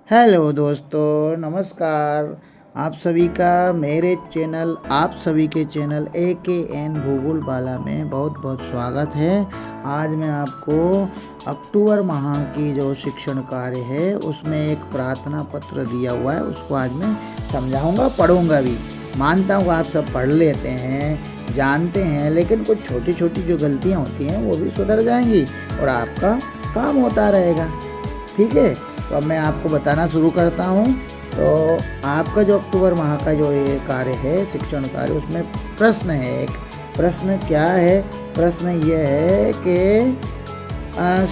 Hello दोस्तों, नमस्कार। आप सभी का मेरे चैनल आप सभी के चैनल AKN भूगोल वाला में बहुत बहुत स्वागत है। आज मैं आपको अक्टूबर माह की जो शिक्षण कार्य है उसमें एक प्रार्थना पत्र दिया हुआ है, उसको आज मैं समझाऊंगा, पढ़ूंगा भी। मानता हूँ आप सब पढ़ लेते हैं, जानते हैं, लेकिन कुछ छोटी छोटी जो गलतियाँ होती हैं वो भी सुधर जाएंगी और आपका काम होता रहेगा। ठीक है, तो अब मैं आपको बताना शुरू करता हूँ। तो आपका जो अक्टूबर माह का जो ये कार्य है, शिक्षण कार्य, उसमें प्रश्न है एक। प्रश्न क्या है? प्रश्न ये है कि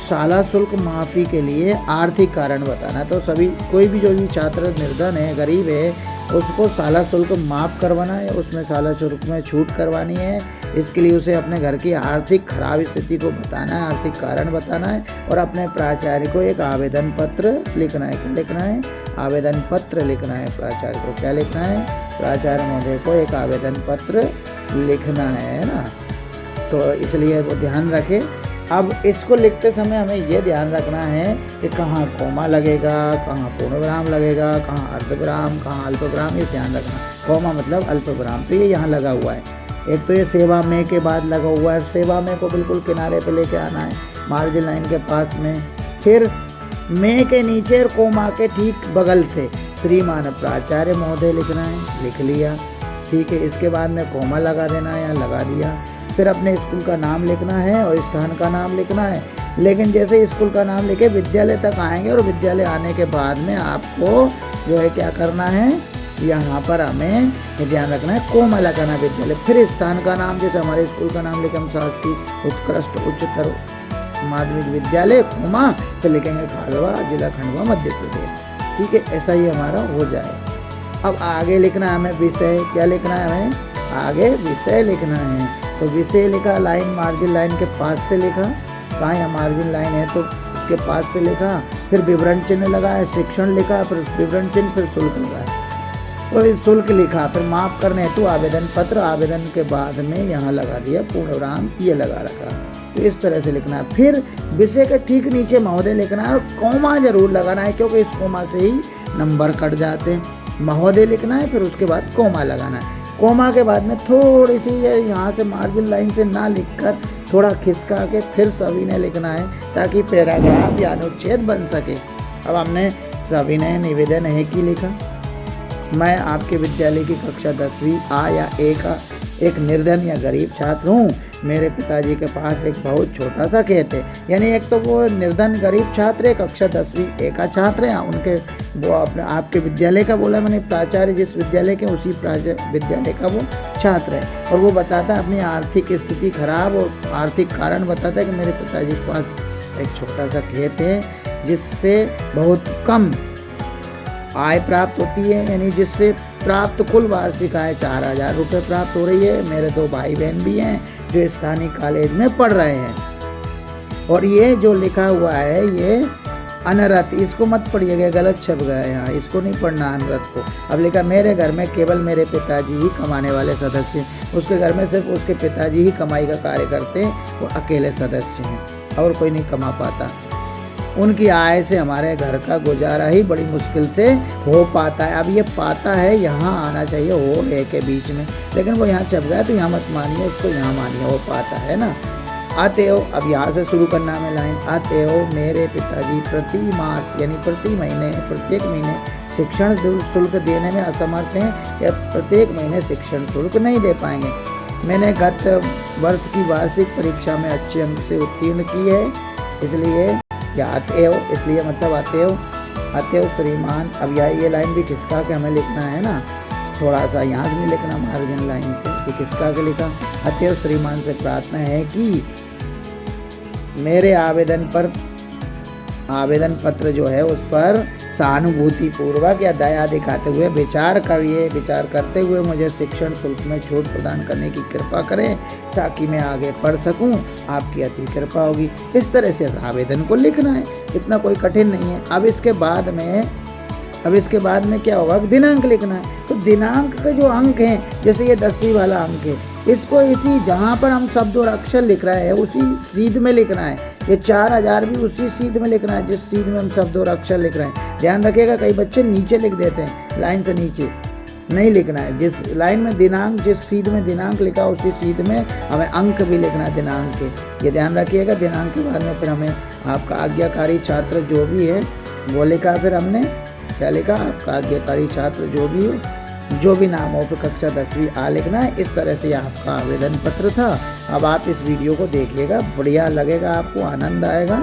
शाला शुल्क माफ़ी के लिए आर्थिक कारण बताना। तो सभी कोई भी जो भी छात्र निर्धन है, गरीब है, उसको शाला शुल्क माफ़ करवाना है, उसमें शाला शुल्क में छूट करवानी है। इसके लिए उसे अपने घर की आर्थिक खराब स्थिति को बताना है, आर्थिक कारण बताना है और अपने प्राचार्य को एक आवेदन पत्र लिखना है। क्या लिखना है? आवेदन पत्र लिखना है। प्राचार्य को क्या लिखना है? प्राचार्य महोदय को एक आवेदन पत्र लिखना है ना। तो इसलिए वो ध्यान रखें। अब इसको लिखते समय हमें ये ध्यान रखना है कि कहाँ कोमा लगेगा, कहाँ पूर्णविराम लगेगा, कहाँ अर्धविराम, कहाँ अल्पविराम, ये ध्यान रखना। कोमा मतलब अल्पविराम, तो ये यहाँ लगा हुआ है। एक तो ये सेवा में के बाद लगा हुआ है, सेवा में को बिल्कुल किनारे पे लेके आना है, मार्जिन लाइन के पास में। फिर में के नीचे और कोमा के ठीक बगल से श्रीमान प्राचार्य महोदय लिखना है, लिख लिया। ठीक है, इसके बाद में कोमा लगा देना है, यहाँ लगा दिया। फिर अपने स्कूल का नाम लिखना है और स्थान का नाम लिखना है। लेकिन जैसे स्कूल का नाम लिखे विद्यालय तक आएंगे और विद्यालय आने के बाद में आपको जो है क्या करना है, यहाँ पर हमें ध्यान रखना है कोमा लगाना विद्यालय। फिर स्थान का नाम, जैसे हमारे स्कूल का नाम लिखे हम शासकीय उत्कृष्ट उच्चतर माध्यमिक विद्यालय कोमा, फिर लिखेंगे खालवा, जिला खंडवा, मध्य प्रदेश। ठीक है, ऐसा ही हमारा हो जाए। अब आगे लिखना है हमें विषय। क्या लिखना है हमें? आगे विषय लिखना है। तो विषय लिखा, लाइन मार्जिन लाइन के पास से लिखा, कहाँ यहाँ मार्जिन लाइन है तो उसके पास से लिखा। फिर विवरण चिन्ह लगाया, शिक्षण लिखा, फिर विवरण चिन्ह, फिर शुल्क लगाया। तो शुल्क लिखा, फिर माफ़ करने हेतु आवेदन पत्र, आवेदन के बाद में यहाँ लगा दिया पूर्णविराम, ये लगा रखा। तो इस तरह से लिखना है। फिर विषय के ठीक नीचे महोदय लिखना है और कोमा जरूर लगाना है, क्योंकि इस कोमा से ही नंबर कट जाते हैं। महोदय लिखना है, फिर उसके बाद कोमा लगाना है। कोमा के बाद में थोड़ी सी यहाँ से मार्जिन लाइन से ना लिखकर थोड़ा खिसका के फिर सविनय लिखना है, ताकि पैराग्राफ या अनुच्छेद बन सके। अब हमने सविनय निवेदन है कि लिखा, मैं आपके विद्यालय की कक्षा 10वीं A या A का एक निर्धन या गरीब छात्र हूँ। मेरे पिताजी के पास एक बहुत छोटा सा खेत है। यानी एक तो वो निर्धन गरीब छात्र है, कक्षा 10वीं A का छात्र है, उनके वो अपने आपके विद्यालय का बोला मैंने, प्राचार्य जिस विद्यालय के उसी विद्यालय का वो छात्र है। और वो बताता है अपनी आर्थिक स्थिति खराब और आर्थिक कारण बताता है कि मेरे पिताजी के पास एक छोटा सा खेत है जिससे बहुत कम आय प्राप्त होती है, यानी जिससे प्राप्त कुल वार्षिक आय 4000 रुपये प्राप्त हो रही है। मेरे 2 भाई बहन भी हैं जो स्थानीय कॉलेज में पढ़ रहे हैं। और ये जो लिखा हुआ है ये अनरत, इसको मत पढ़िएगा, गलत छप गया है यहाँ, इसको नहीं पढ़ना अनरत को। अब लिखा मेरे घर में केवल मेरे पिताजी ही कमाने वाले सदस्य, उसके घर में सिर्फ उसके पिताजी ही कमाई का कार्य करते हैं, वो अकेले सदस्य हैं और कोई नहीं कमा पाता। उनकी आय से हमारे घर का गुजारा ही बड़ी मुश्किल से हो पाता है। अब ये पाता है यहाँ आना चाहिए, हो है के बीच में, लेकिन वो यहाँ छप गया, तो यहाँ मत मानिए, उसको यहाँ मानिए, वो पाता है ना। आते हो, अब यहाँ से शुरू करना है लाइन। आते हो मेरे पिताजी प्रति मास यानी प्रति महीने, प्रत्येक महीने शिक्षण शुल्क देने में असमर्थ हैं या प्रत्येक महीने शिक्षण शुल्क नहीं दे पाएंगे। मैंने गत वर्ष की वार्षिक परीक्षा में अच्छे अंक से उत्तीर्ण की है, इसलिए या आते हो, इसलिए मतलब आते हो श्रीमान। अब ये लाइन भी खिसका के हमें लिखना है ना, थोड़ा सा यहाँ से नहीं लिखना, मार्जिन लाइन से ये खिसका के लिखा। आते हो श्रीमान से प्रार्थना है कि मेरे आवेदन आवेदन पत्र जो है उस पर सहानुभूति पूर्वक या दया दिखाते हुए विचार करते हुए मुझे शिक्षण शुल्क में छूट प्रदान करने की कृपा करें, ताकि मैं आगे पढ़ सकूं। आपकी अति कृपा होगी। इस तरह से आवेदन को लिखना है, इतना कोई कठिन नहीं है। अब इसके बाद में क्या होगा, दिनांक लिखना है। तो दिनांक के जो अंक हैं, जैसे ये 10वीं वाला अंक है, इसको इसी जहाँ पर हम शब्द और अक्षर लिख रहे हैं उसी सीध में लिखना है। ये 4000 भी उसी सीध में लिखना है जिस सीध में हम शब्द और अक्षर लिख रहे हैं। ध्यान रखिएगा, कई बच्चे नीचे लिख देते हैं, लाइन से नीचे नहीं लिखना है। जिस लाइन में दिनांक, जिस सीध में दिनांक लिखा उसी सीध में हमें अंक भी लिखना है दिनांक के। ये ध्यान रखिएगा। दिनांक के बाद में फिर हमें आपका आज्ञाकारी छात्र जो भी है वो लिखा, फिर हमने क्या लिखा, आपका आज्ञाकारी छात्र जो भी हो, जो भी नाम हो, फिर कक्षा 10वीं आ लिखना है। इस तरह से आपका आवेदन पत्र था। अब आप इस वीडियो को देखिएगा, बढ़िया लगेगा, आपको आनंद आएगा।